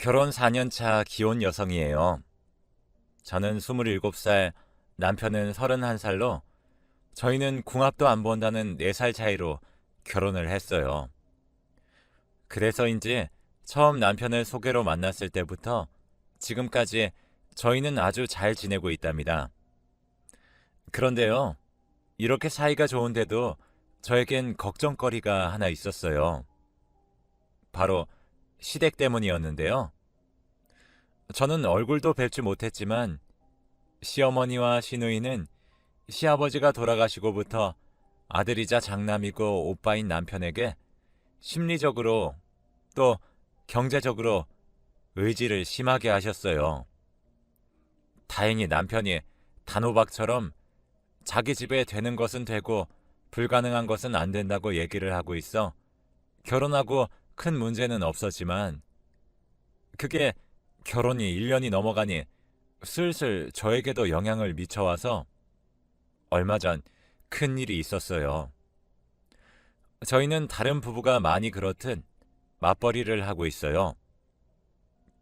결혼 4년 차 기혼 여성이에요. 저는 27살, 남편은 31살로 저희는 궁합도 안 본다는 4살 차이로 결혼을 했어요. 그래서인지 처음 남편을 소개로 만났을 때부터 지금까지 저희는 아주 잘 지내고 있답니다. 그런데요, 이렇게 사이가 좋은데도 저에겐 걱정거리가 하나 있었어요. 바로 시댁 때문이었는데요. 저는 얼굴도 뵙지 못했지만 시어머니와 시누이는 시아버지가 돌아가시고부터 아들이자 장남이고 오빠인 남편에게 심리적으로 또 경제적으로 의지를 심하게 하셨어요. 다행히 남편이 단호박처럼 자기 집에 되는 것은 되고 불가능한 것은 안 된다고 얘기를 하고 있어 결혼하고 큰 문제는 없었지만 그게 결혼이 1년이 넘어가니 슬슬 저에게도 영향을 미쳐와서 얼마 전 큰 일이 있었어요. 저희는 다른 부부가 많이 그렇듯 맞벌이를 하고 있어요.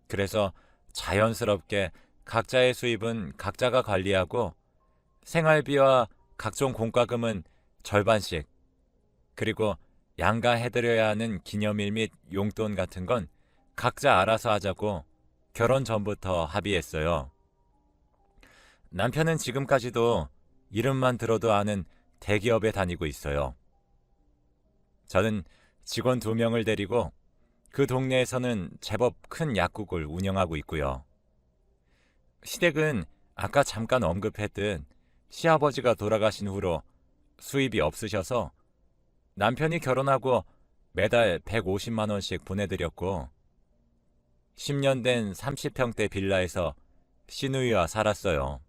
그래서 자연스럽게 각자의 수입은 각자가 관리하고 생활비와 각종 공과금은 절반씩, 그리고 양가해드려야 하는 기념일 및 용돈 같은 건 각자 알아서 하자고 결혼 전부터 합의했어요. 남편은 지금까지도 이름만 들어도 아는 대기업에 다니고 있어요. 저는 직원 2명을 데리고 그 동네에서는 제법 큰 약국을 운영하고 있고요. 시댁은 아까 잠깐 언급했듯 시아버지가 돌아가신 후로 수입이 없으셔서 남편이 결혼하고 매달 150만 원씩 보내드렸고 10년 된 30평대 빌라에서 시누이와 살았어요.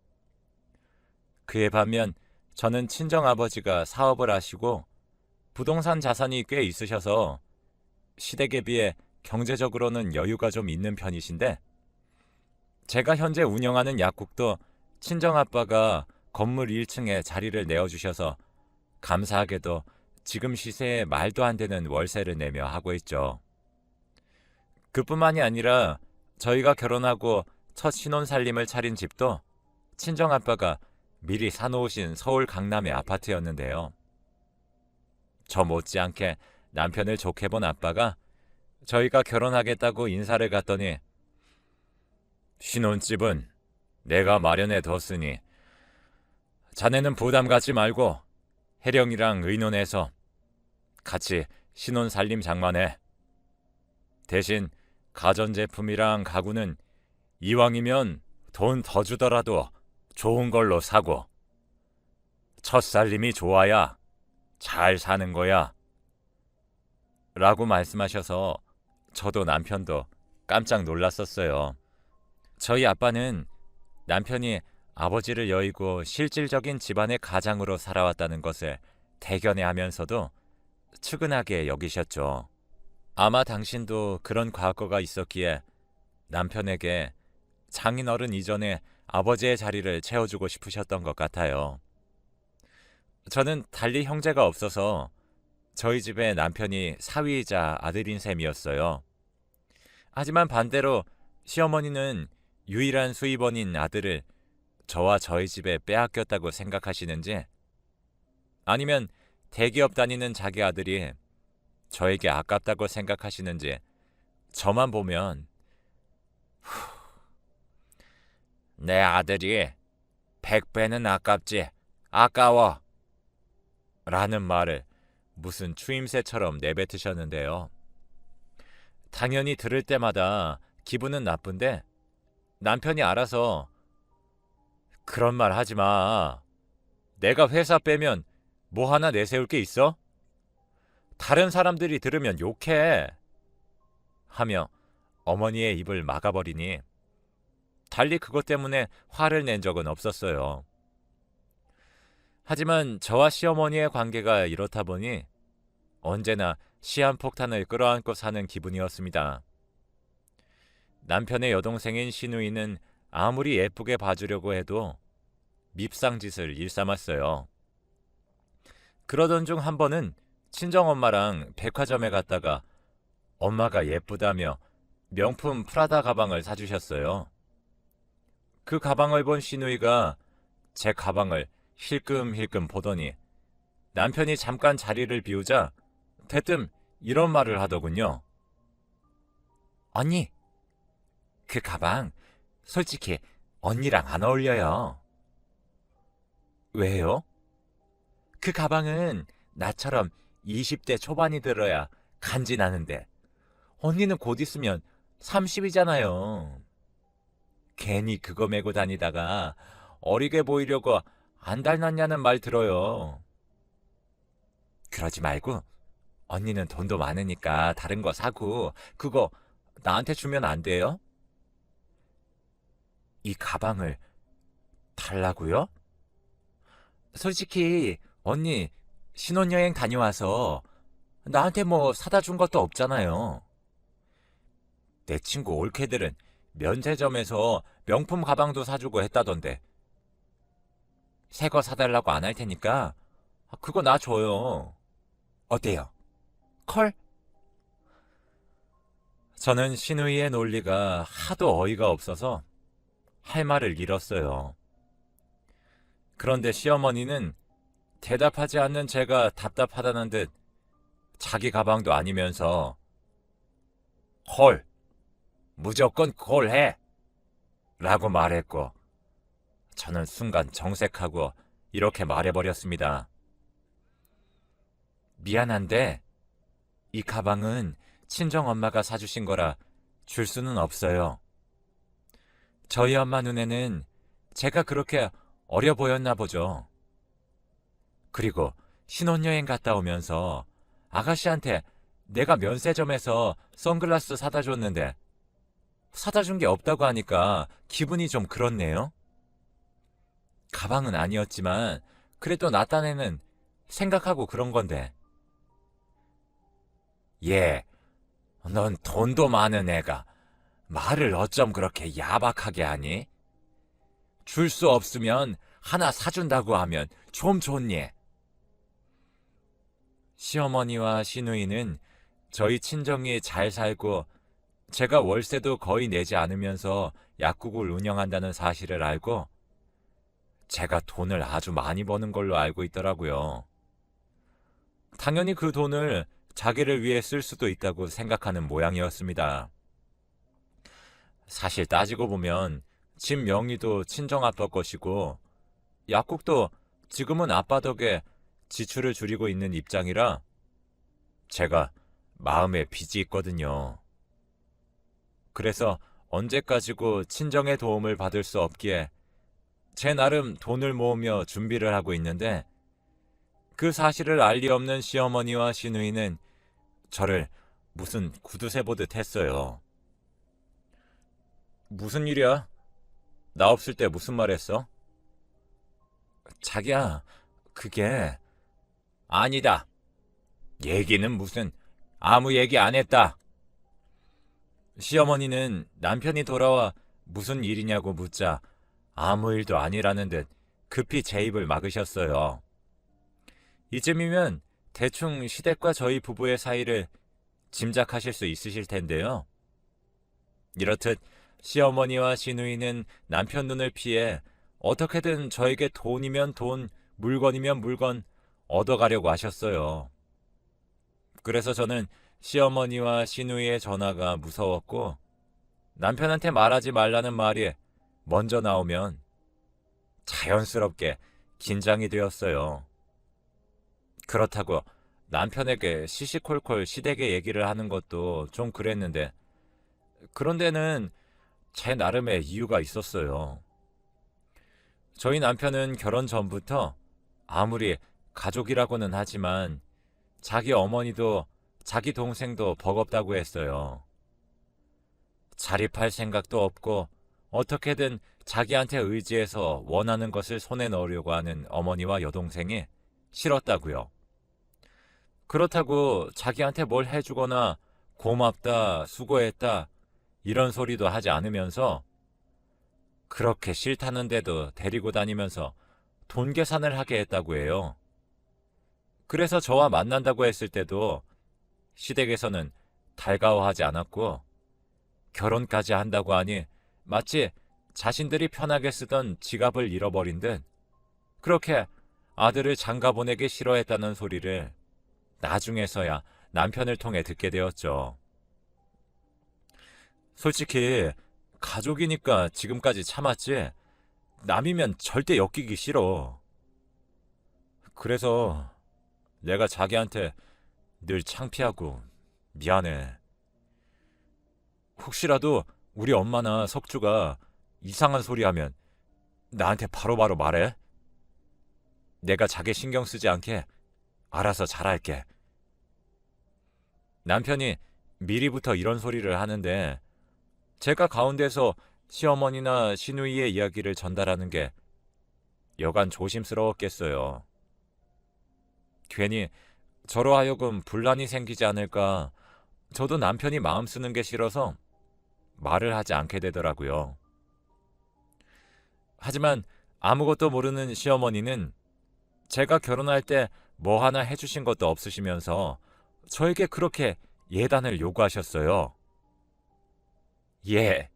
그에 반면 저는 친정아버지가 사업을 하시고 부동산 자산이 꽤 있으셔서 시댁에 비해 경제적으로는 여유가 좀 있는 편이신데 제가 현재 운영하는 약국도 친정아빠가 건물 1층에 자리를 내어주셔서 감사하게도 지금 시세에 말도 안 되는 월세를 내며 하고 있죠. 그뿐만이 아니라 저희가 결혼하고 첫 신혼살림을 차린 집도 친정아빠가 미리 사놓으신 서울 강남의 아파트였는데요. 저 못지않게 남편을 좋게 본 아빠가 저희가 결혼하겠다고 인사를 갔더니 신혼집은 내가 마련해 뒀으니 자네는 부담 갖지 말고 혜령이랑 의논해서 같이 신혼살림 장만해. 대신 가전제품이랑 가구는 이왕이면 돈 더 주더라도 좋은 걸로 사고 첫 살림이 좋아야 잘 사는 거야. 라고 말씀하셔서 저도 남편도 깜짝 놀랐었어요. 저희 아빠는 남편이 아버지를 여의고 실질적인 집안의 가장으로 살아왔다는 것을 대견해하면서도 측은하게 여기셨죠. 아마 당신도 그런 과거가 있었기에 남편에게 장인어른 이전에 아버지의 자리를 채워주고 싶으셨던 것 같아요. 저는 달리 형제가 없어서 저희 집에 남편이 사위이자 아들인 셈이었어요. 하지만 반대로 시어머니는 유일한 수입원인 아들을 저와 저희 집에 빼앗겼다고 생각하시는지 아니면 대기업 다니는 자기 아들이 저에게 아깝다고 생각하시는지 저만 보면 내 아들이 100배는 아깝지 아까워 라는 말을 무슨 추임새처럼 내뱉으셨는데요. 당연히 들을 때마다 기분은 나쁜데 남편이 알아서 그런 말 하지 마. 내가 회사 빼면 뭐 하나 내세울 게 있어? 다른 사람들이 들으면 욕해. 하며 어머니의 입을 막아버리니 달리 그것 때문에 화를 낸 적은 없었어요. 하지만 저와 시어머니의 관계가 이렇다 보니 언제나 시한폭탄을 끌어안고 사는 기분이었습니다. 남편의 여동생인 시누이는 아무리 예쁘게 봐주려고 해도 밉상짓을 일삼았어요. 그러던 중 한 번은 친정엄마랑 백화점에 갔다가 엄마가 예쁘다며 명품 프라다 가방을 사주셨어요. 그 가방을 본 시누이가 제 가방을 힐끔힐끔 보더니 남편이 잠깐 자리를 비우자 대뜸 이런 말을 하더군요. 언니, 그 가방 솔직히 언니랑 안 어울려요. 왜요? 그 가방은 나처럼 20대 초반이 들어야 간지나는데 언니는 곧 있으면 30이잖아요. 괜히 그거 메고 다니다가 어리게 보이려고 안 닮았냐는 말 들어요. 그러지 말고 언니는 돈도 많으니까 다른 거 사고 그거 나한테 주면 안 돼요? 이 가방을 달라고요? 솔직히 언니 신혼여행 다녀와서 나한테 뭐 사다 준 것도 없잖아요. 내 친구 올케들은 면세점에서 명품 가방도 사주고 했다던데 새 거 사달라고 안 할 테니까 그거 나 줘요. 어때요? 컬? 저는 시누이의 논리가 하도 어이가 없어서 할 말을 잃었어요. 그런데 시어머니는 대답하지 않는 제가 답답하다는 듯 자기 가방도 아니면서 콜, 무조건 콜해! 라고 말했고 저는 순간 정색하고 이렇게 말해버렸습니다. 미안한데 이 가방은 친정엄마가 사주신 거라 줄 수는 없어요. 저희 엄마 눈에는 제가 그렇게 어려 보였나 보죠. 그리고 신혼여행 갔다 오면서 아가씨한테 내가 면세점에서 선글라스 사다 줬는데 사다 준 게 없다고 하니까 기분이 좀 그렇네요. 가방은 아니었지만 그래도 나 딴에는 생각하고 그런 건데. 예, 넌 돈도 많은 애가 말을 어쩜 그렇게 야박하게 하니? 줄 수 없으면 하나 사준다고 하면 좀 좋니? 시어머니와 시누이는 저희 친정이 잘 살고 제가 월세도 거의 내지 않으면서 약국을 운영한다는 사실을 알고 제가 돈을 아주 많이 버는 걸로 알고 있더라고요. 당연히 그 돈을 자기를 위해 쓸 수도 있다고 생각하는 모양이었습니다. 사실 따지고 보면 집 명의도 친정아빠 것이고 약국도 지금은 아빠 덕에 지출을 줄이고 있는 입장이라 제가 마음에 빚이 있거든요. 그래서 언제까지고 친정의 도움을 받을 수 없기에 제 나름 돈을 모으며 준비를 하고 있는데 그 사실을 알 리 없는 시어머니와 시누이는 저를 무슨 구두쇠 보듯 했어요. 무슨 일이야? 나 없을 때 무슨 말 했어? 자기야, 그게... 아니다. 얘기는 무슨 아무 얘기 안 했다. 시어머니는 남편이 돌아와 무슨 일이냐고 묻자 아무 일도 아니라는 듯 급히 제 입을 막으셨어요. 이쯤이면 대충 시댁과 저희 부부의 사이를 짐작하실 수 있으실 텐데요. 이렇듯 시어머니와 시누이는 남편 눈을 피해 어떻게든 저에게 돈이면 돈, 물건이면 물건 얻어가려고 하셨어요. 그래서 저는 시어머니와 시누이의 전화가 무서웠고 남편한테 말하지 말라는 말이 먼저 나오면 자연스럽게 긴장이 되었어요. 그렇다고 남편에게 시시콜콜 시댁의 얘기를 하는 것도 좀 그랬는데 그런 데는 제 나름의 이유가 있었어요. 저희 남편은 결혼 전부터 아무리 가족이라고는 하지만 자기 어머니도 자기 동생도 버겁다고 했어요. 자립할 생각도 없고 어떻게든 자기한테 의지해서 원하는 것을 손에 넣으려고 하는 어머니와 여동생이 싫었다고요. 그렇다고 자기한테 뭘 해주거나 고맙다, 수고했다 이런 소리도 하지 않으면서 그렇게 싫다는데도 데리고 다니면서 돈 계산을 하게 했다고 해요. 그래서 저와 만난다고 했을 때도 시댁에서는 달가워하지 않았고 결혼까지 한다고 하니 마치 자신들이 편하게 쓰던 지갑을 잃어버린 듯 그렇게 아들을 장가 보내기 싫어했다는 소리를 나중에서야 남편을 통해 듣게 되었죠. 솔직히 가족이니까 지금까지 참았지 남이면 절대 엮이기 싫어. 그래서 내가 자기한테 늘 창피하고 미안해. 혹시라도 우리 엄마나 석주가 이상한 소리 하면 나한테 바로바로 말해. 내가 자기 신경 쓰지 않게 알아서 잘할게. 남편이 미리부터 이런 소리를 하는데 제가 가운데서 시어머니나 시누이의 이야기를 전달하는 게 여간 조심스러웠겠어요. 괜히 저로 하여금 분란이 생기지 않을까 저도 남편이 마음 쓰는 게 싫어서 말을 하지 않게 되더라고요. 하지만 아무것도 모르는 시어머니는 제가 결혼할 때 뭐 하나 해주신 것도 없으시면서 저에게 그렇게 예단을 요구하셨어요. 예,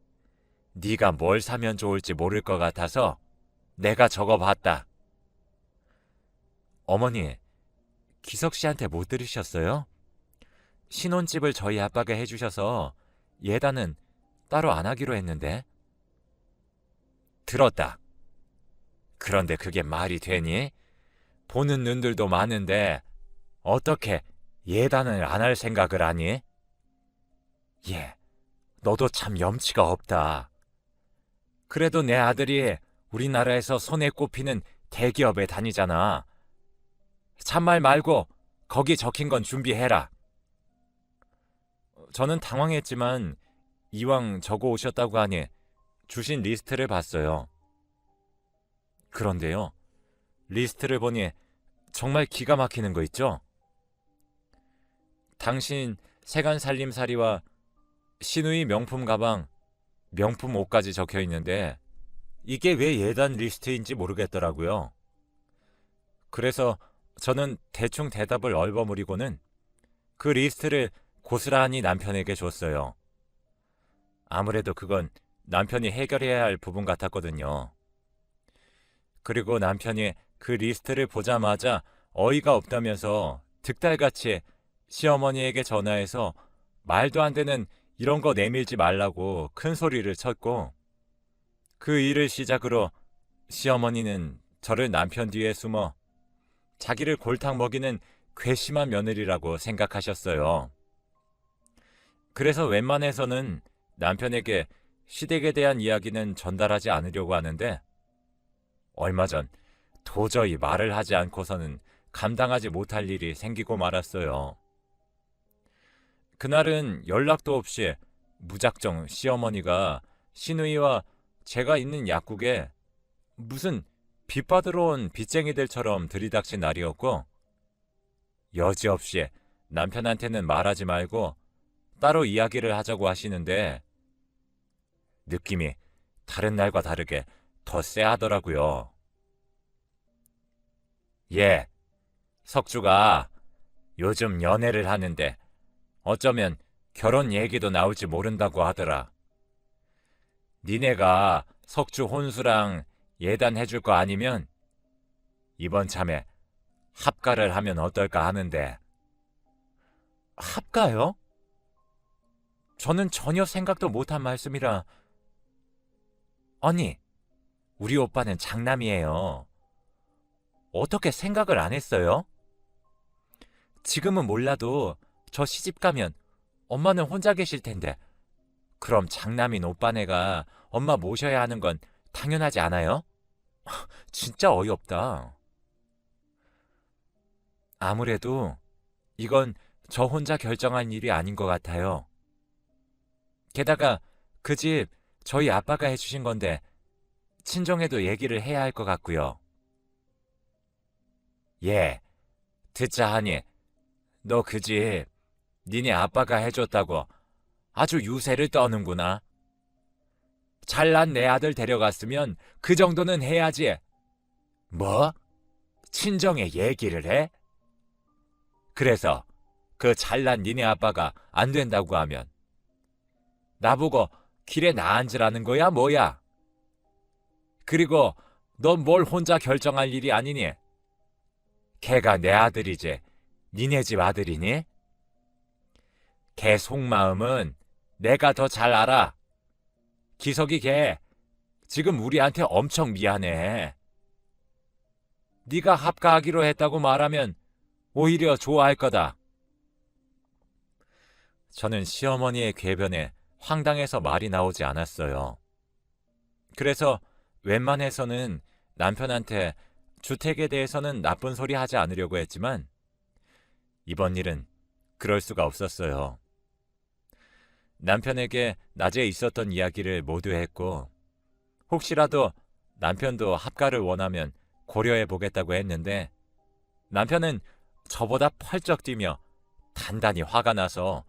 네가 뭘 사면 좋을지 모를 것 같아서 내가 적어봤다. 어머니, 기석 씨한테 못 들으셨어요? 신혼집을 저희 아빠가 해주셔서 예단은 따로 안 하기로 했는데. 들었다. 그런데 그게 말이 되니? 보는 눈들도 많은데 어떻게 예단을 안 할 생각을 하니? 예, 너도 참 염치가 없다. 그래도 내 아들이 우리나라에서 손에 꼽히는 대기업에 다니잖아. 참말 말고 거기 적힌 건 준비해라. 저는 당황했지만 이왕 적어 오셨다고 하니 주신 리스트를 봤어요. 그런데요, 리스트를 보니 정말 기가 막히는 거 있죠? 당신 세간 살림살이와 시누이 명품 가방, 명품 옷까지 적혀 있는데 이게 왜 예단 리스트인지 모르겠더라고요. 그래서 저는 대충 대답을 얼버무리고는 그 리스트를 고스란히 남편에게 줬어요. 아무래도 그건 남편이 해결해야 할 부분 같았거든요. 그리고 남편이 그 리스트를 보자마자 어이가 없다면서 득달같이 시어머니에게 전화해서 말도 안 되는 이런 거 내밀지 말라고 큰 소리를 쳤고 그 일을 시작으로 시어머니는 저를 남편 뒤에 숨어 자기를 골탕 먹이는 괘씸한 며느리라고 생각하셨어요. 그래서 웬만해서는 남편에게 시댁에 대한 이야기는 전달하지 않으려고 하는데 얼마 전 도저히 말을 하지 않고서는 감당하지 못할 일이 생기고 말았어요. 그날은 연락도 없이 무작정 시어머니가 시누이와 제가 있는 약국에 무슨 빚받으러 온 빚쟁이들처럼 들이닥친 날이었고 여지없이 남편한테는 말하지 말고 따로 이야기를 하자고 하시는데 느낌이 다른 날과 다르게 더 쎄하더라고요. 예, 석주가 요즘 연애를 하는데 어쩌면 결혼 얘기도 나올지 모른다고 하더라. 니네가 석주 혼수랑 예단해줄 거 아니면 이번 참에 합가를 하면 어떨까 하는데. 합가요? 저는 전혀 생각도 못한 말씀이라. 아니, 우리 오빠는 장남이에요. 어떻게 생각을 안 했어요? 지금은 몰라도 저 시집 가면 엄마는 혼자 계실 텐데 그럼 장남인 오빠네가 엄마 모셔야 하는 건 당연하지 않아요? 진짜 어이없다. 아무래도 이건 저 혼자 결정한 일이 아닌 것 같아요. 게다가 그 집 저희 아빠가 해주신 건데 친정에도 얘기를 해야 할 것 같고요. 예, 듣자 하니 너 그 집 니네 아빠가 해줬다고 아주 유세를 떠는구나. 잘난 내 아들 데려갔으면 그 정도는 해야지. 뭐? 친정에 얘기를 해? 그래서 그 잘난 니네 아빠가 안 된다고 하면 나보고 길에 나앉으라는 거야, 뭐야? 그리고 넌 뭘 혼자 결정할 일이 아니니? 걔가 내 아들이지. 니네 집 아들이니? 걔 속마음은 내가 더 잘 알아. 기석이 걔 지금 우리한테 엄청 미안해. 네가 합가하기로 했다고 말하면 오히려 좋아할 거다. 저는 시어머니의 궤변에 황당해서 말이 나오지 않았어요. 그래서 웬만해서는 남편한테 주택에 대해서는 나쁜 소리 하지 않으려고 했지만 이번 일은 그럴 수가 없었어요. 남편에게 낮에 있었던 이야기를 모두 했고 혹시라도 남편도 합가를 원하면 고려해 보겠다고 했는데 남편은 저보다 펄쩍 뛰며 단단히 화가 나서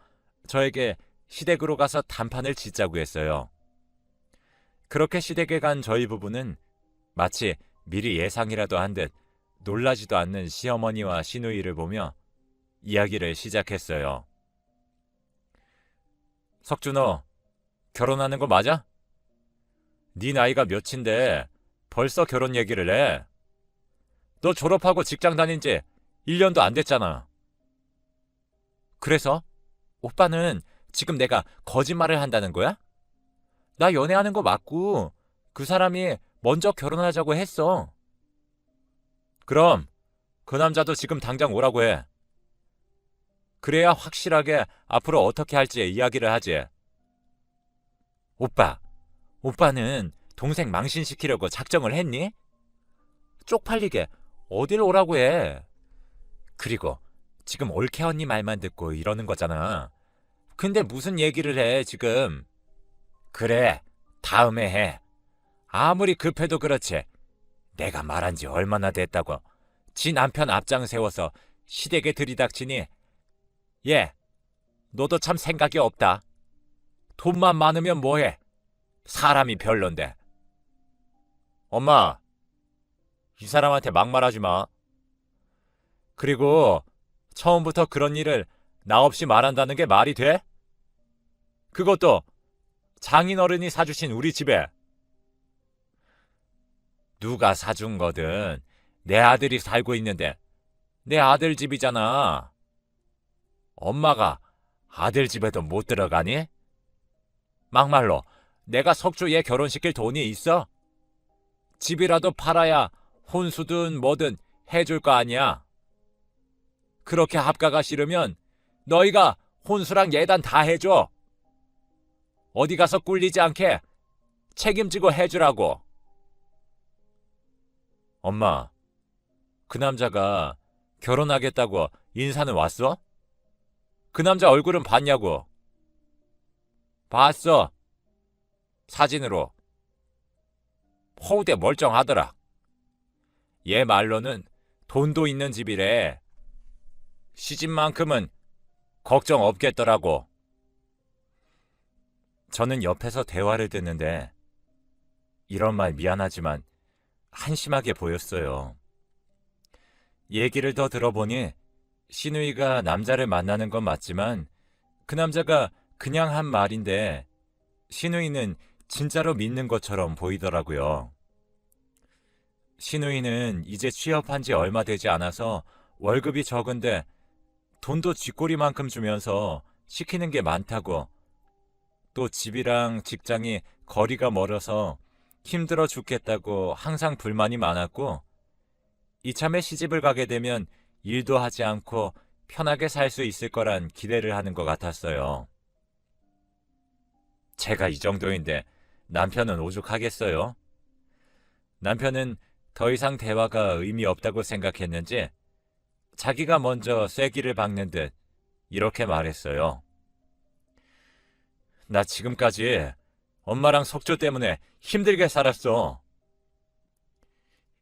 저에게 시댁으로 가서 단판을 짓자고 했어요. 그렇게 시댁에 간 저희 부부는 마치 미리 예상이라도 한 듯 놀라지도 않는 시어머니와 시누이를 보며 이야기를 시작했어요. 석준호, 결혼하는 거 맞아? 네 나이가 몇인데 벌써 결혼 얘기를 해? 너 졸업하고 직장 다닌 지 1년도 안 됐잖아. 그래서? 오빠는 지금 내가 거짓말을 한다는 거야? 나 연애하는 거 맞고 그 사람이 먼저 결혼하자고 했어. 그럼 그 남자도 지금 당장 오라고 해. 그래야 확실하게 앞으로 어떻게 할지 이야기를 하지. 오빠는 동생 망신시키려고 작정을 했니? 쪽팔리게 어딜 오라고 해. 그리고 지금 올케 언니 말만 듣고 이러는 거잖아. 근데 무슨 얘기를 해 지금. 그래, 다음에 해. 아무리 급해도 그렇지. 내가 말한 지 얼마나 됐다고 지 남편 앞장 세워서 시댁에 들이닥치니. 얘, 너도 참 생각이 없다. 돈만 많으면 뭐해. 사람이 별론데. 엄마, 이 사람한테 막말하지 마. 그리고 처음부터 그런 일을 나 없이 말한다는 게 말이 돼? 그것도 장인어른이 사주신 우리 집에. 누가 사준 거든 내 아들이 살고 있는데 내 아들 집이잖아. 엄마가 아들 집에도 못 들어가니? 막말로 내가 석주 얘 결혼시킬 돈이 있어? 집이라도 팔아야 혼수든 뭐든 해줄 거 아니야. 그렇게 합가가 싫으면 너희가 혼수랑 예단 다 해줘. 어디 가서 꿀리지 않게 책임지고 해주라고. 엄마, 그 남자가 결혼하겠다고 인사는 왔어? 그 남자 얼굴은 봤냐고. 봤어. 사진으로. 허우대 멀쩡하더라. 얘 말로는 돈도 있는 집이래. 시집만큼은 걱정 없겠더라고. 저는 옆에서 대화를 듣는데 이런 말 미안하지만 한심하게 보였어요. 얘기를 더 들어보니 시누이가 남자를 만나는 건 맞지만 그 남자가 그냥 한 말인데 시누이는 진짜로 믿는 것처럼 보이더라고요. 시누이는 이제 취업한 지 얼마 되지 않아서 월급이 적은데 돈도 쥐꼬리만큼 주면서 시키는 게 많다고, 또 집이랑 직장이 거리가 멀어서 힘들어 죽겠다고 항상 불만이 많았고 이참에 시집을 가게 되면 일도 하지 않고 편하게 살 수 있을 거란 기대를 하는 것 같았어요. 제가 이 정도인데 남편은 오죽하겠어요? 남편은 더 이상 대화가 의미 없다고 생각했는지 자기가 먼저 쐐기를 박는 듯 이렇게 말했어요. 나 지금까지 엄마랑 석조 때문에 힘들게 살았어.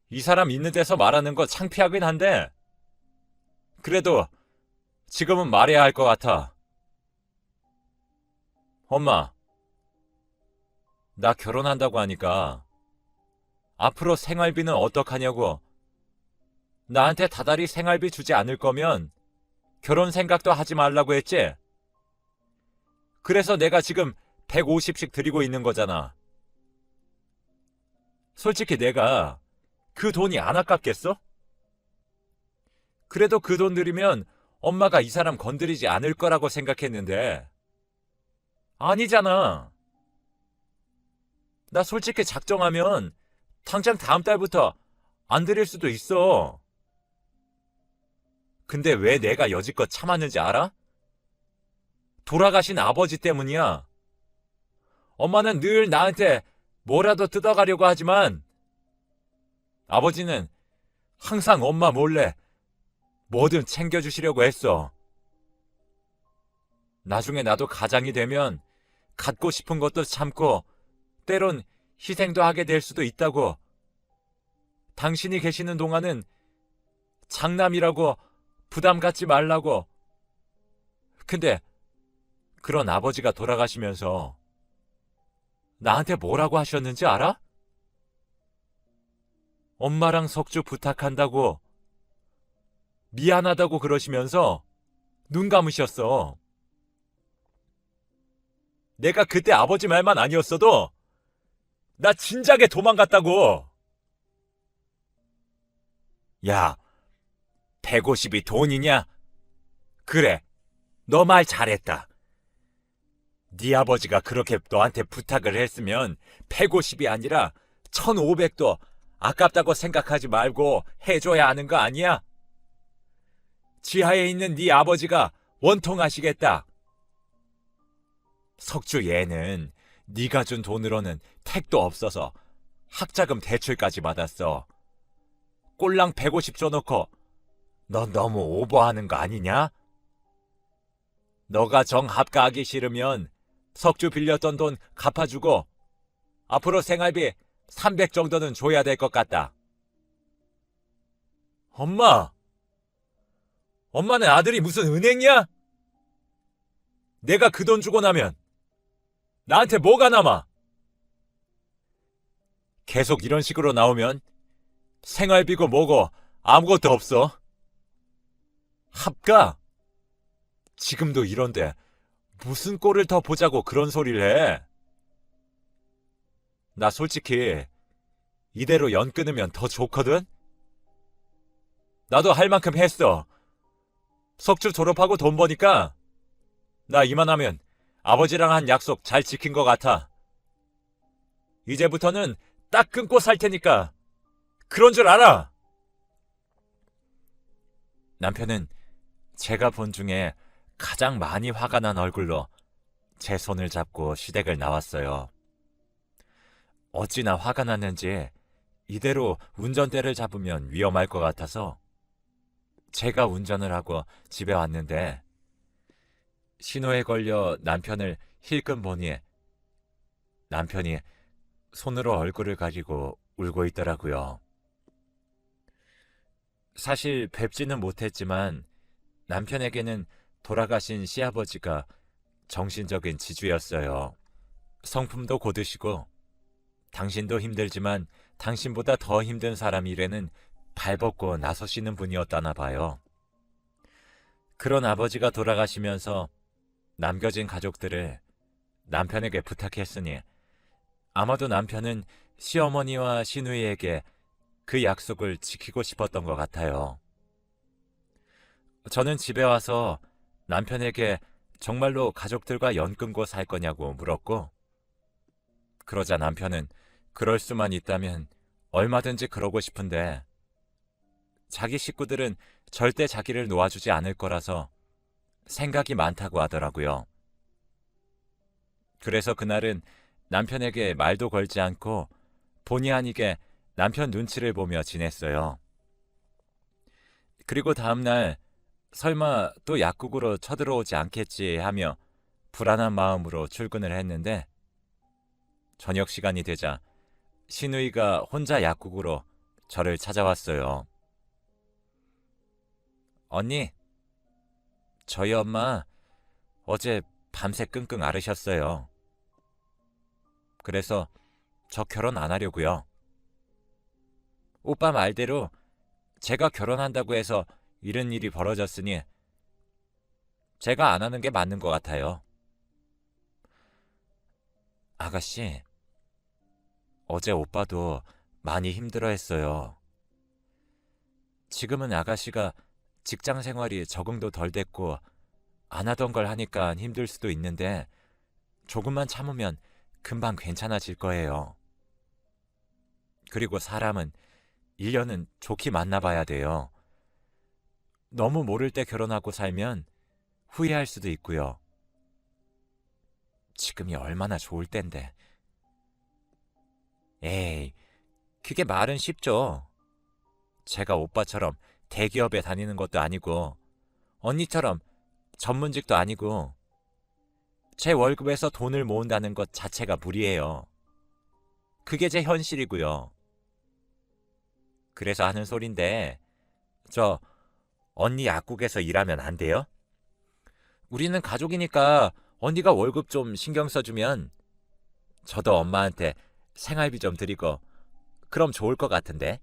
이 사람 있는 데서 말하는 거 창피하긴 한데 그래도 지금은 말해야 할 것 같아. 엄마, 나 결혼한다고 하니까 앞으로 생활비는 어떡하냐고. 나한테 다달이 생활비 주지 않을 거면 결혼 생각도 하지 말라고 했지? 그래서 내가 지금 150씩 드리고 있는 거잖아. 솔직히 내가 그 돈이 안 아깝겠어? 그래도 그 돈 들이면 엄마가 이 사람 건드리지 않을 거라고 생각했는데 아니잖아. 나 솔직히 작정하면 당장 다음 달부터 안 드릴 수도 있어. 근데 왜 내가 여지껏 참았는지 알아? 돌아가신 아버지 때문이야. 엄마는 늘 나한테 뭐라도 뜯어가려고 하지만 아버지는 항상 엄마 몰래 뭐든 챙겨주시려고 했어. 나중에 나도 가장이 되면 갖고 싶은 것도 참고 때론 희생도 하게 될 수도 있다고. 당신이 계시는 동안은 장남이라고 부담 갖지 말라고. 근데 그런 아버지가 돌아가시면서 나한테 뭐라고 하셨는지 알아? 엄마랑 석주 부탁한다고, 미안하다고 그러시면서 눈 감으셨어. 내가 그때 아버지 말만 아니었어도 나 진작에 도망갔다고. 야, 150이 돈이냐? 그래, 너 말 잘했다. 네 아버지가 그렇게 너한테 부탁을 했으면 150이 아니라 1,500도 아깝다고 생각하지 말고 해줘야 하는 거 아니야? 지하에 있는 네 아버지가 원통하시겠다. 석주 얘는 네가 준 돈으로는 택도 없어서 학자금 대출까지 받았어. 꼴랑 150 줘놓고 넌 너무 오버하는 거 아니냐? 너가 정 합가하기 싫으면 석주 빌렸던 돈 갚아주고 앞으로 생활비 300 정도는 줘야 될 것 같다. 엄마! 엄마는 아들이 무슨 은행이야? 내가 그 돈 주고 나면 나한테 뭐가 남아? 계속 이런 식으로 나오면 생활비고 뭐고 아무것도 없어. 합가? 지금도 이런데 무슨 꼴을 더 보자고 그런 소리를 해? 나 솔직히 이대로 연 끊으면 더 좋거든? 나도 할 만큼 했어. 석주 졸업하고 돈 버니까 나 이만하면 아버지랑 한 약속 잘 지킨 것 같아. 이제부터는 딱 끊고 살 테니까 그런 줄 알아. 남편은 제가 본 중에 가장 많이 화가 난 얼굴로 제 손을 잡고 시댁을 나왔어요. 어찌나 화가 났는지 이대로 운전대를 잡으면 위험할 것 같아서 제가 운전을 하고 집에 왔는데 신호에 걸려 남편을 힐끔 보니 남편이 손으로 얼굴을 가리고 울고 있더라고요. 사실 뵙지는 못했지만 남편에게는 돌아가신 시아버지가 정신적인 지주였어요. 성품도 고드시고 당신도 힘들지만 당신보다 더 힘든 사람 일에는 발벗고 나서시는 분이었다나 봐요. 그런 아버지가 돌아가시면서 남겨진 가족들을 남편에게 부탁했으니 아마도 남편은 시어머니와 시누이에게 그 약속을 지키고 싶었던 것 같아요. 저는 집에 와서 남편에게 정말로 가족들과 연 끊고 살 거냐고 물었고, 그러자 남편은 그럴 수만 있다면 얼마든지 그러고 싶은데 자기 식구들은 절대 자기를 놓아주지 않을 거라서 생각이 많다고 하더라고요. 그래서 그날은 남편에게 말도 걸지 않고 본의 아니게 남편 눈치를 보며 지냈어요. 그리고 다음날 설마 또 약국으로 쳐들어오지 않겠지 하며 불안한 마음으로 출근을 했는데 저녁 시간이 되자 시누이가 혼자 약국으로 저를 찾아왔어요. 언니, 저희 엄마 어제 밤새 끙끙 앓으셨어요. 그래서 저 결혼 안 하려고요. 오빠 말대로 제가 결혼한다고 해서 이런 일이 벌어졌으니 제가 안 하는 게 맞는 것 같아요. 아가씨, 어제 오빠도 많이 힘들어했어요. 지금은 아가씨가 직장 생활이 적응도 덜 됐고 안 하던 걸 하니까 힘들 수도 있는데 조금만 참으면 금방 괜찮아질 거예요. 그리고 사람은 1년은 좋게 만나봐야 돼요. 너무 모를 때 결혼하고 살면 후회할 수도 있고요. 지금이 얼마나 좋을 땐데. 에이, 그게 말은 쉽죠. 제가 오빠처럼 대기업에 다니는 것도 아니고 언니처럼 전문직도 아니고 제 월급에서 돈을 모은다는 것 자체가 무리예요. 그게 제 현실이고요. 그래서 하는 소린데 저 언니 약국에서 일하면 안 돼요? 우리는 가족이니까 언니가 월급 좀 신경 써주면 저도 엄마한테 생활비 좀 드리고 그럼 좋을 것 같은데.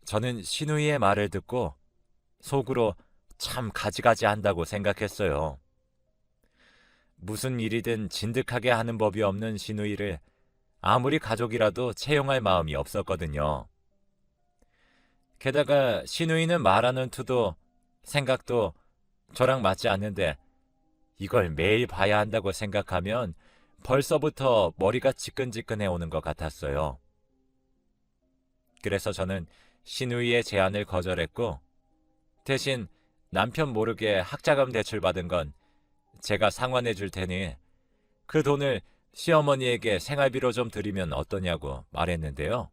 저는 신우이의 말을 듣고 속으로 참 가지가지 한다고 생각했어요. 무슨 일이든 진득하게 하는 법이 없는 신우이를 아무리 가족이라도 채용할 마음이 없었거든요. 게다가 신우이는 말하는 투도 생각도 저랑 맞지 않는데 이걸 매일 봐야 한다고 생각하면 벌써부터 머리가 지끈지끈해 오는 것 같았어요. 그래서 저는 신우이의 제안을 거절했고 대신 남편 모르게 학자금 대출받은 건 제가 상환해 줄 테니 그 돈을 시어머니에게 생활비로 좀 드리면 어떠냐고 말했는데요.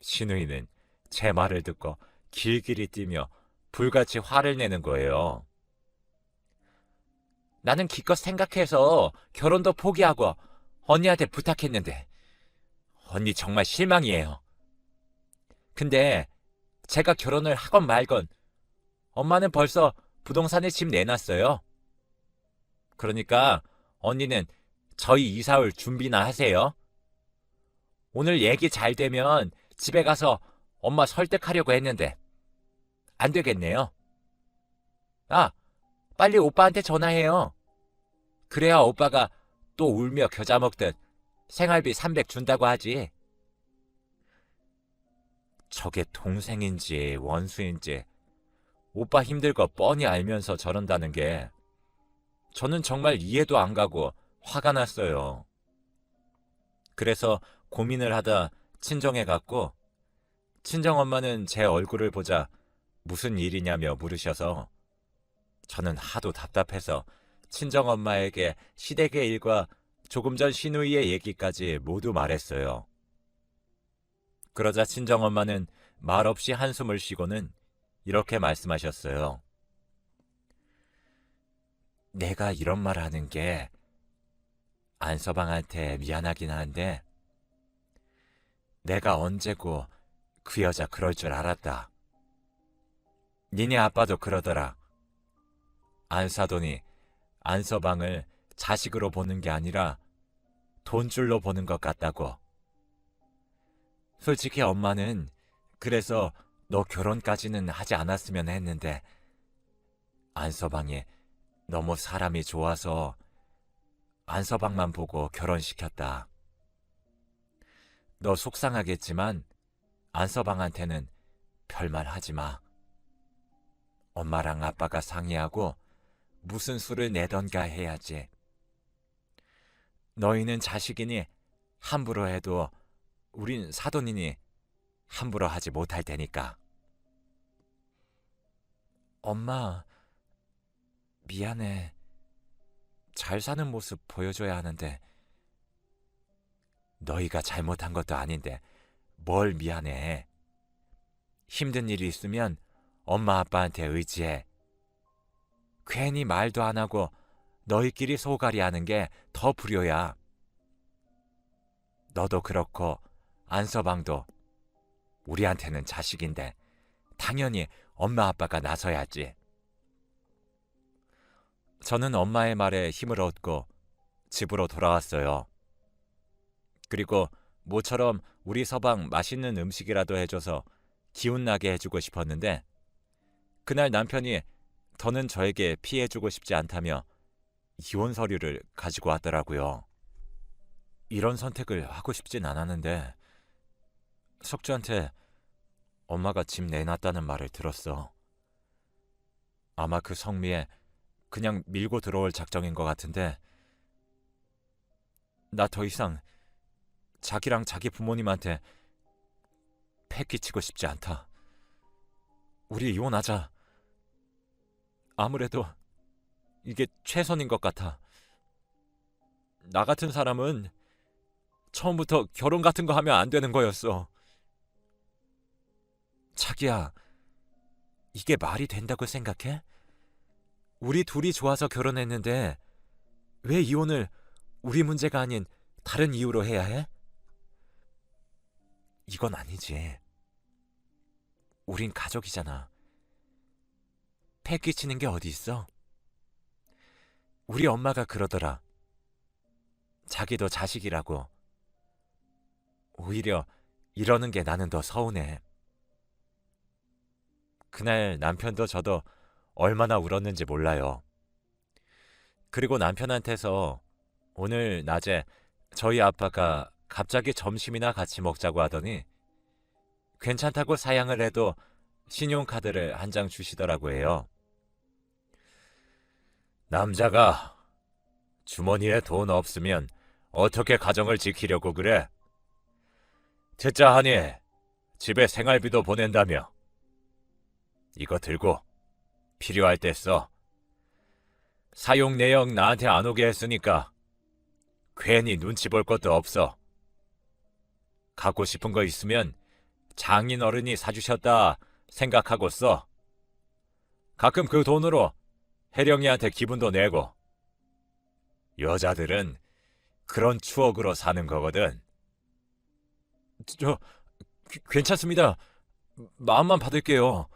신우이는 제 말을 듣고 길길이 뛰며 불같이 화를 내는 거예요. 나는 기껏 생각해서 결혼도 포기하고 언니한테 부탁했는데 언니 정말 실망이에요. 근데 제가 결혼을 하건 말건 엄마는 벌써 부동산에 집 내놨어요. 그러니까 언니는 저희 이사 올 준비나 하세요. 오늘 얘기 잘 되면 집에 가서 엄마 설득하려고 했는데 안 되겠네요. 아, 빨리 오빠한테 전화해요. 그래야 오빠가 또 울며 겨자 먹듯 생활비 300 준다고 하지. 저게 동생인지 원수인지 오빠 힘들 거 뻔히 알면서 저런다는 게 저는 정말 이해도 안 가고 화가 났어요. 그래서 고민을 하다 친정에 갔고 친정엄마는 제 얼굴을 보자 무슨 일이냐며 물으셔서 저는 하도 답답해서 친정엄마에게 시댁의 일과 조금 전 시누이의 얘기까지 모두 말했어요. 그러자 친정엄마는 말없이 한숨을 쉬고는 이렇게 말씀하셨어요. 내가 이런 말 하는 게 안서방한테 미안하긴 한데 내가 언제고 그 여자 그럴 줄 알았다. 니네 아빠도 그러더라. 안사돈이 안서방을 자식으로 보는 게 아니라 돈줄로 보는 것 같다고. 솔직히 엄마는 그래서 너 결혼까지는 하지 않았으면 했는데 안서방이 너무 사람이 좋아서 안서방만 보고 결혼시켰다. 너 속상하겠지만 안서방한테는 별말 하지 마. 엄마랑 아빠가 상의하고 무슨 수를 내던가 해야지. 너희는 자식이니 함부로 해도 우린 사돈이니 함부로 하지 못할 테니까. 엄마, 미안해. 잘 사는 모습 보여줘야 하는데 너희가 잘못한 것도 아닌데 뭘 미안해. 힘든 일이 있으면 엄마 아빠한테 의지해. 괜히 말도 안 하고 너희끼리 소갈이 하는 게 더 불효야. 너도 그렇고 안서방도 우리한테는 자식인데 당연히 엄마 아빠가 나서야지. 저는 엄마의 말에 힘을 얻고 집으로 돌아왔어요. 그리고 모처럼 우리 서방 맛있는 음식이라도 해줘서 기운나게 해주고 싶었는데 그날 남편이 더는 저에게 피해주고 싶지 않다며 이혼 서류를 가지고 왔더라고요. 이런 선택을 하고 싶진 않았는데 석주한테 엄마가 집 내놨다는 말을 들었어. 아마 그 성미에 그냥 밀고 들어올 작정인 것 같은데 나 더 이상 자기랑 자기 부모님한테 패 끼치고 싶지 않다. 우리 이혼하자. 아무래도 이게 최선인 것 같아. 나 같은 사람은 처음부터 결혼 같은 거 하면 안 되는 거였어. 자기야, 이게 말이 된다고 생각해? 우리 둘이 좋아서 결혼했는데 왜 이혼을 우리 문제가 아닌 다른 이유로 해야 해? 이건 아니지. 우린 가족이잖아. 패 끼치는 게 어디 있어? 우리 엄마가 그러더라. 자기도 자식이라고. 오히려 이러는 게 나는 더 서운해. 그날 남편도 저도 얼마나 울었는지 몰라요. 그리고 남편한테서 오늘 낮에 저희 아빠가 갑자기 점심이나 같이 먹자고 하더니 괜찮다고 사양을 해도 신용카드를 한 장 주시더라고 해요. 남자가 주머니에 돈 없으면 어떻게 가정을 지키려고 그래? 듣자 하니 집에 생활비도 보낸다며. 이거 들고 필요할 때 써. 사용 내역 나한테 안 오게 했으니까 괜히 눈치 볼 것도 없어. 갖고 싶은 거 있으면 장인 어른이 사주셨다 생각하고 써. 가끔 그 돈으로 혜령이한테 기분도 내고. 여자들은 그런 추억으로 사는 거거든. 괜찮습니다. 마음만 받을게요.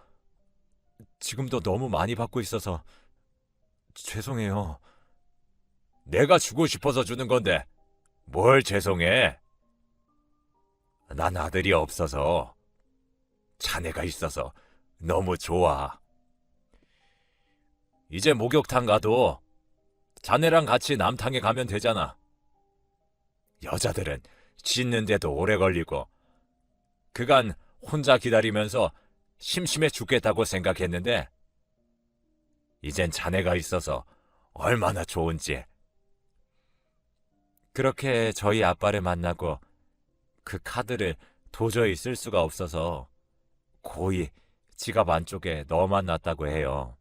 지금도 너무 많이 받고 있어서 죄송해요. 내가 주고 싶어서 주는 건데 뭘 죄송해? 난 아들이 없어서 자네가 있어서 너무 좋아. 이제 목욕탕 가도 자네랑 같이 남탕에 가면 되잖아. 여자들은 씻는데도 오래 걸리고 그간 혼자 기다리면서 심심해 죽겠다고 생각했는데 이젠 자네가 있어서 얼마나 좋은지. 그렇게 저희 아빠를 만나고 그 카드를 도저히 쓸 수가 없어서 고이 지갑 안쪽에 넣어만 놨다고 해요.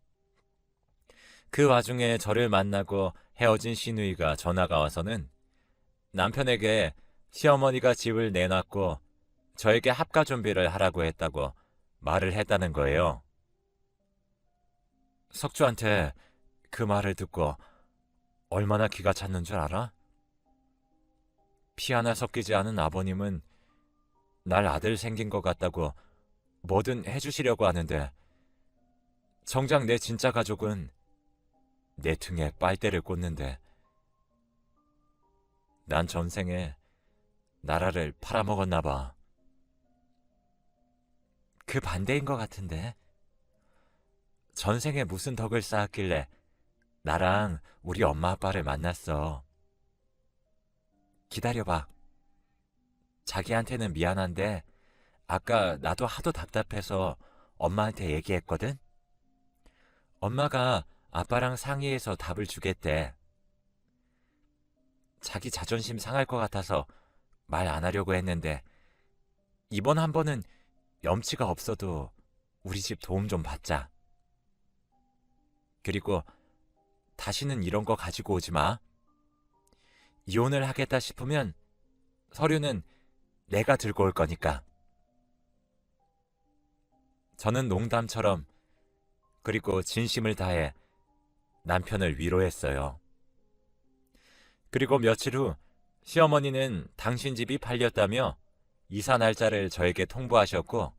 그 와중에 저를 만나고 헤어진 시누이가 전화가 와서는 남편에게 시어머니가 집을 내놨고 저에게 합가 준비를 하라고 했다고 말을 했다는 거예요. 석주한테 그 말을 듣고 얼마나 기가 찼는 줄 알아? 피 하나 섞이지 않은 아버님은 날 아들 생긴 것 같다고 뭐든 해주시려고 하는데 정작 내 진짜 가족은 내 등에 빨대를 꽂는데 난 전생에 나라를 팔아먹었나 봐. 그 반대인 것 같은데. 전생에 무슨 덕을 쌓았길래 나랑 우리 엄마 아빠를 만났어. 기다려봐. 자기한테는 미안한데 아까 나도 하도 답답해서 엄마한테 얘기했거든. 엄마가 아빠랑 상의해서 답을 주겠대. 자기 자존심 상할 것 같아서 말 안 하려고 했는데 이번 한 번은 염치가 없어도 우리 집 도움 좀 받자. 그리고 다시는 이런 거 가지고 오지 마. 이혼을 하겠다 싶으면 서류는 내가 들고 올 거니까. 저는 농담처럼 그리고 진심을 다해 남편을 위로했어요. 그리고 며칠 후 시어머니는 당신 집이 팔렸다며 이사 날짜를 저에게 통보하셨고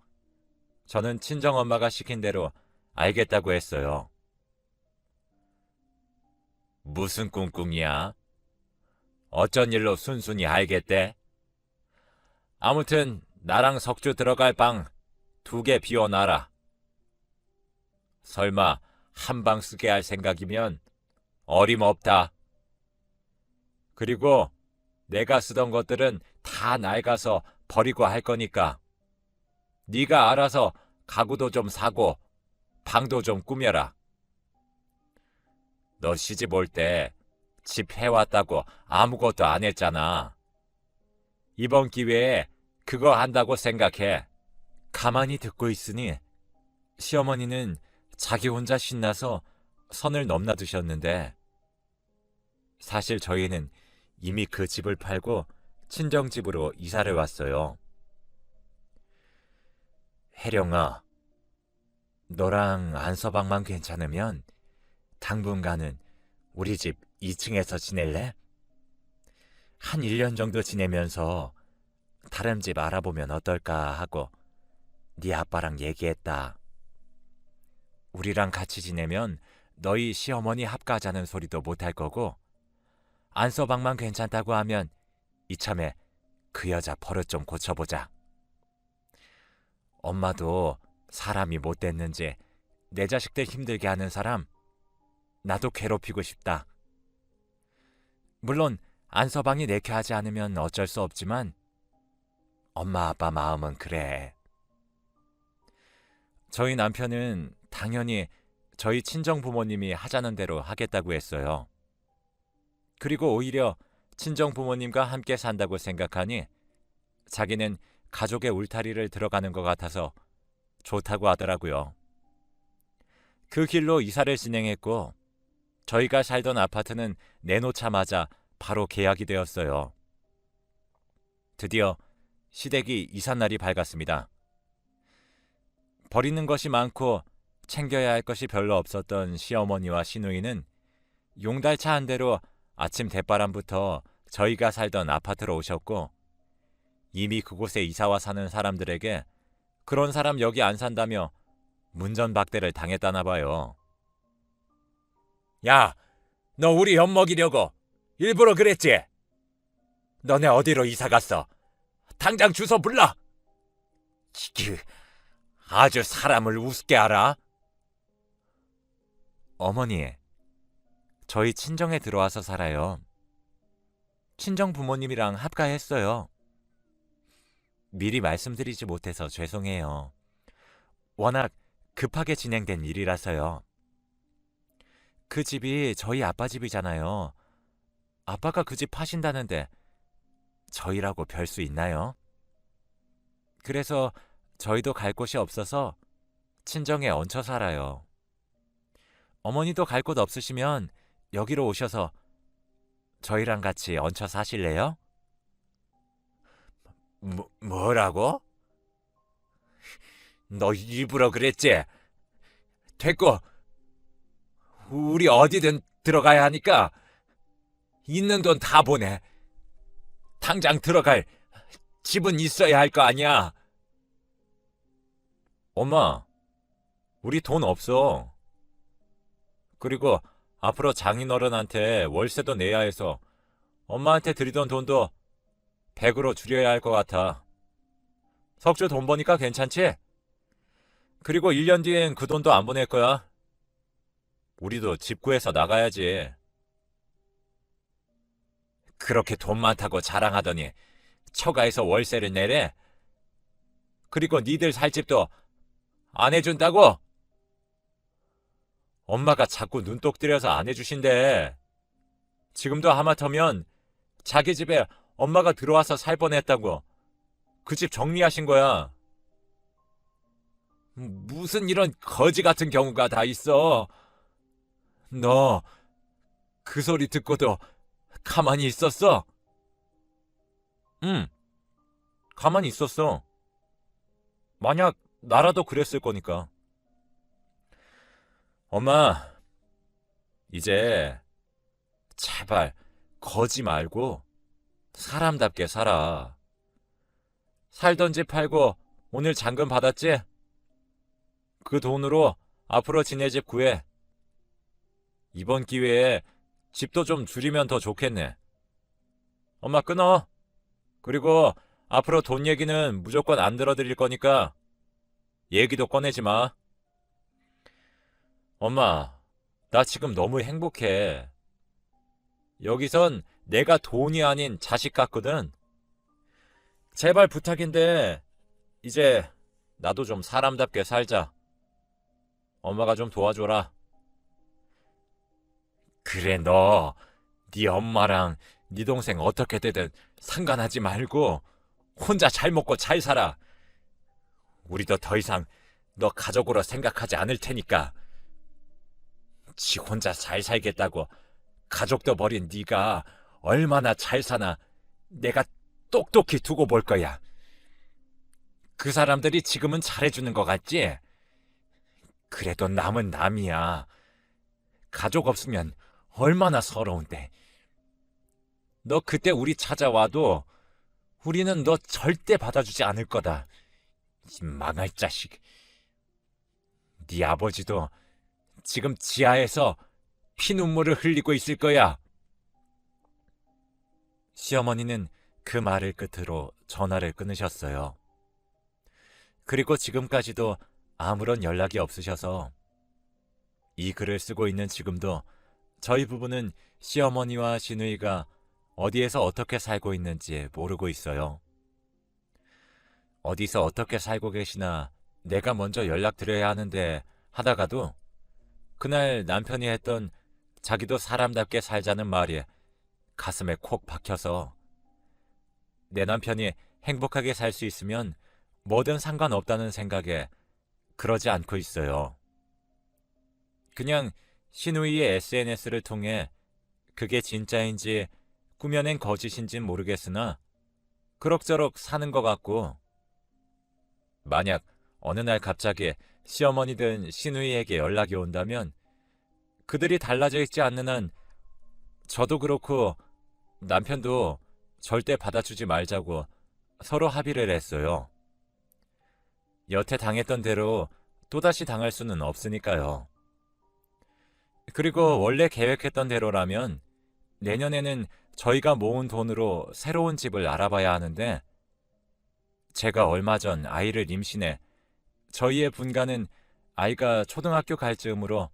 저는 친정엄마가 시킨 대로 알겠다고 했어요. 무슨 꿍꿍이야? 어쩐 일로 순순히 알겠대? 아무튼 나랑 석주 들어갈 방 2개 비워놔라. 설마 한 방 쓰게 할 생각이면 어림없다. 그리고 내가 쓰던 것들은 다 낡아서 버리고 할 거니까 네가 알아서 가구도 좀 사고 방도 좀 꾸며라. 너 시집 올 때 집 해왔다고 아무것도 안 했잖아. 이번 기회에 그거 한다고 생각해. 가만히 듣고 있으니 시어머니는 자기 혼자 신나서 선을 넘나드셨는데 사실 저희는 이미 그 집을 팔고 친정집으로 이사를 왔어요. 혜령아, 너랑 안서방만 괜찮으면 당분간은 우리 집 2층에서 지낼래? 한 1년 정도 지내면서 다른 집 알아보면 어떨까 하고 네 아빠랑 얘기했다. 우리랑 같이 지내면 너희 시어머니 합가하자는 소리도 못할 거고 안서방만 괜찮다고 하면 이참에 그 여자 버릇 좀 고쳐보자. 엄마도 사람이 못됐는지 내 자식들 힘들게 하는 사람 나도 괴롭히고 싶다. 물론 안서방이 내켜하지 않으면 어쩔 수 없지만 엄마 아빠 마음은 그래. 저희 남편은 당연히 저희 친정 부모님이 하자는 대로 하겠다고 했어요. 그리고 오히려 친정 부모님과 함께 산다고 생각하니 자기는 가족의 울타리를 들어가는 것 같아서 좋다고 하더라고요. 그 길로 이사를 진행했고 저희가 살던 아파트는 내놓자마자 바로 계약이 되었어요. 드디어 시댁이 이삿날이 밝았습니다. 버리는 것이 많고 챙겨야 할 것이 별로 없었던 시어머니와 시누이는 용달차 한 대로 아침 대바람부터 저희가 살던 아파트로 오셨고 이미 그곳에 이사와 사는 사람들에게 그런 사람 여기 안 산다며 문전박대를 당했다나 봐요. 야, 너 우리 엿먹이려고 일부러 그랬지? 너네 어디로 이사 갔어? 당장 주소 불러! 아주 사람을 우습게 알아? 어머니, 저희 친정에 들어와서 살아요. 친정 부모님이랑 합가했어요. 미리 말씀드리지 못해서 죄송해요. 워낙 급하게 진행된 일이라서요. 그 집이 저희 아빠 집이잖아요. 아빠가 그 집 파신다는데 저희라고 별 수 있나요? 그래서 저희도 갈 곳이 없어서 친정에 얹혀 살아요. 어머니도 갈 곳 없으시면 여기로 오셔서 저희랑 같이 얹혀 사실래요? 뭐라고? 너 일부러 그랬지? 됐고, 우리 어디든 들어가야 하니까 있는 돈 다 보내. 당장 들어갈 집은 있어야 할 거 아니야. 엄마, 우리 돈 없어. 그리고 앞으로 장인어른한테 월세도 내야 해서 엄마한테 드리던 돈도 100으로 줄여야 할 것 같아. 석주 돈 버니까 괜찮지? 그리고 1년 뒤엔 그 돈도 안 보낼 거야. 우리도 집 구해서 나가야지. 그렇게 돈 많다고 자랑하더니 처가에서 월세를 내래? 그리고 니들 살 집도 안 해준다고? 엄마가 자꾸 눈독 들여서 안 해주신대. 지금도 하마터면 자기 집에 엄마가 들어와서 살 뻔했다고 그 집 정리하신 거야. 무슨 이런 거지 같은 경우가 다 있어. 너 그 소리 듣고도 가만히 있었어? 응, 가만히 있었어. 만약 나라도 그랬을 거니까. 엄마, 이제 제발 거지 말고 사람답게 살아. 살던 집 팔고 오늘 잔금 받았지? 그 돈으로 앞으로 지내 집 구해. 이번 기회에 집도 좀 줄이면 더 좋겠네. 엄마 끊어. 그리고 앞으로 돈 얘기는 무조건 안 들어드릴 거니까 얘기도 꺼내지 마. 엄마, 나 지금 너무 행복해. 여기선 내가 돈이 아닌 자식 같거든. 제발 부탁인데 이제 나도 좀 사람답게 살자. 엄마가 좀 도와줘라. 그래, 네 엄마랑 네 동생 어떻게 되든 상관하지 말고 혼자 잘 먹고 잘 살아. 우리도 더 이상 너 가족으로 생각하지 않을 테니까. 지 혼자 잘 살겠다고 가족도 버린 네가 얼마나 잘 사나 내가 똑똑히 두고 볼 거야. 그 사람들이 지금은 잘해주는 것 같지? 그래도 남은 남이야. 가족 없으면 얼마나 서러운데. 너 그때 우리 찾아와도 우리는 너 절대 받아주지 않을 거다. 이 망할 자식. 네 아버지도 지금 지하에서 피눈물을 흘리고 있을 거야. 시어머니는 그 말을 끝으로 전화를 끊으셨어요. 그리고 지금까지도 아무런 연락이 없으셔서 이 글을 쓰고 있는 지금도 저희 부부는 시어머니와 시누이가 어디에서 어떻게 살고 있는지 모르고 있어요. 어디서 어떻게 살고 계시나 내가 먼저 연락드려야 하는데 하다가도 그날 남편이 했던 자기도 사람답게 살자는 말이 가슴에 콕 박혀서 내 남편이 행복하게 살 수 있으면 뭐든 상관없다는 생각에 그러지 않고 있어요. 그냥 시누이의 SNS를 통해 그게 진짜인지 꾸며낸 거짓인진 모르겠으나 그럭저럭 사는 것 같고, 만약 어느 날 갑자기 시어머니든 시누이에게 연락이 온다면 그들이 달라져 있지 않는 한 저도 그렇고 남편도 절대 받아주지 말자고 서로 합의를 했어요. 여태 당했던 대로 또다시 당할 수는 없으니까요. 그리고 원래 계획했던 대로라면 내년에는 저희가 모은 돈으로 새로운 집을 알아봐야 하는데, 제가 얼마 전 아이를 임신해 저희의 분가는 아이가 초등학교 갈 즈음으로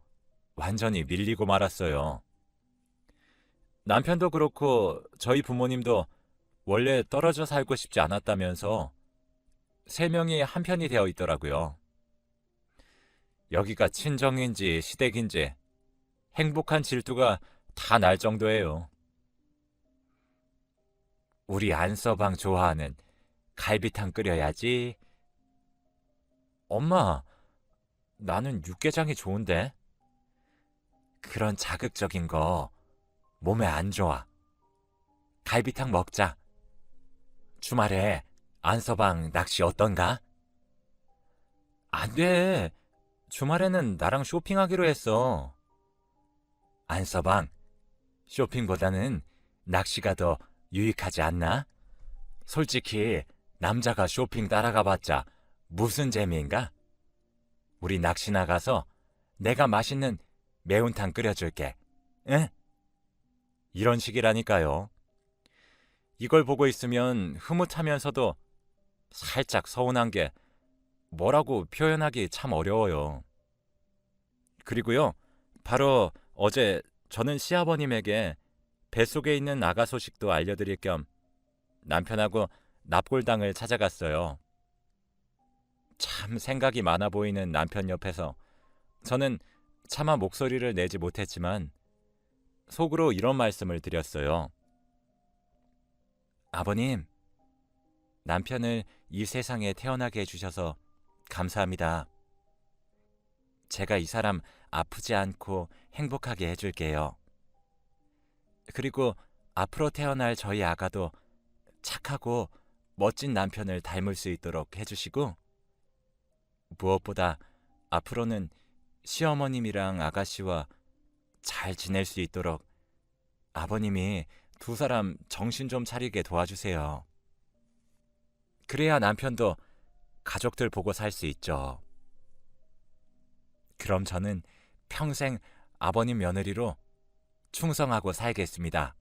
완전히 밀리고 말았어요. 남편도 그렇고 저희 부모님도 원래 떨어져 살고 싶지 않았다면서 세 명이 한편이 되어 있더라고요. 여기가 친정인지 시댁인지 행복한 질투가 다 날 정도예요. 우리 안서방 좋아하는 갈비탕 끓여야지. 엄마, 나는 육개장이 좋은데. 그런 자극적인 거 몸에 안 좋아. 갈비탕 먹자. 주말에 안서방 낚시 어떤가? 안 돼. 주말에는 나랑 쇼핑하기로 했어. 안서방, 쇼핑보다는 낚시가 더 유익하지 않나? 솔직히 남자가 쇼핑 따라가봤자 무슨 재미인가? 우리 낚시 나가서 내가 맛있는 매운탕 끓여줄게. 응? 이런 식이라니까요. 이걸 보고 있으면 흐뭇하면서도 살짝 서운한 게 뭐라고 표현하기 참 어려워요. 그리고요, 바로 어제 저는 시아버님에게 뱃속에 있는 아가 소식도 알려드릴 겸 남편하고 납골당을 찾아갔어요. 참 생각이 많아 보이는 남편 옆에서 저는 차마 목소리를 내지 못했지만 속으로 이런 말씀을 드렸어요. 아버님, 남편을 이 세상에 태어나게 해주셔서 감사합니다. 제가 이 사람 아프지 않고 행복하게 해줄게요. 그리고 앞으로 태어날 저희 아가도 착하고 멋진 남편을 닮을 수 있도록 해주시고, 무엇보다 앞으로는 시어머님이랑 아가씨와 잘 지낼 수 있도록 아버님이 두 사람 정신 좀 차리게 도와주세요. 그래야 남편도 가족들 보고 살 수 있죠. 그럼 저는 평생 아버님 며느리로 충성하고 살겠습니다.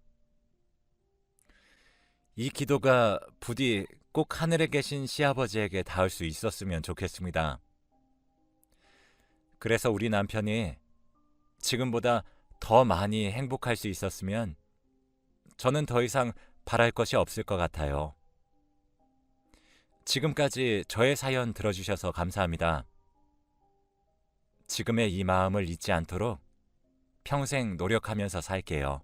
이 기도가 부디 꼭 하늘에 계신 시아버지에게 닿을 수 있었으면 좋겠습니다. 그래서 우리 남편이 지금보다 더 많이 행복할 수 있었으면 저는 더 이상 바랄 것이 없을 것 같아요. 지금까지 저의 사연 들어주셔서 감사합니다. 지금의 이 마음을 잊지 않도록 평생 노력하면서 살게요.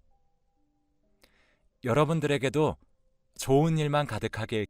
여러분들에게도 좋은 일만 가득하길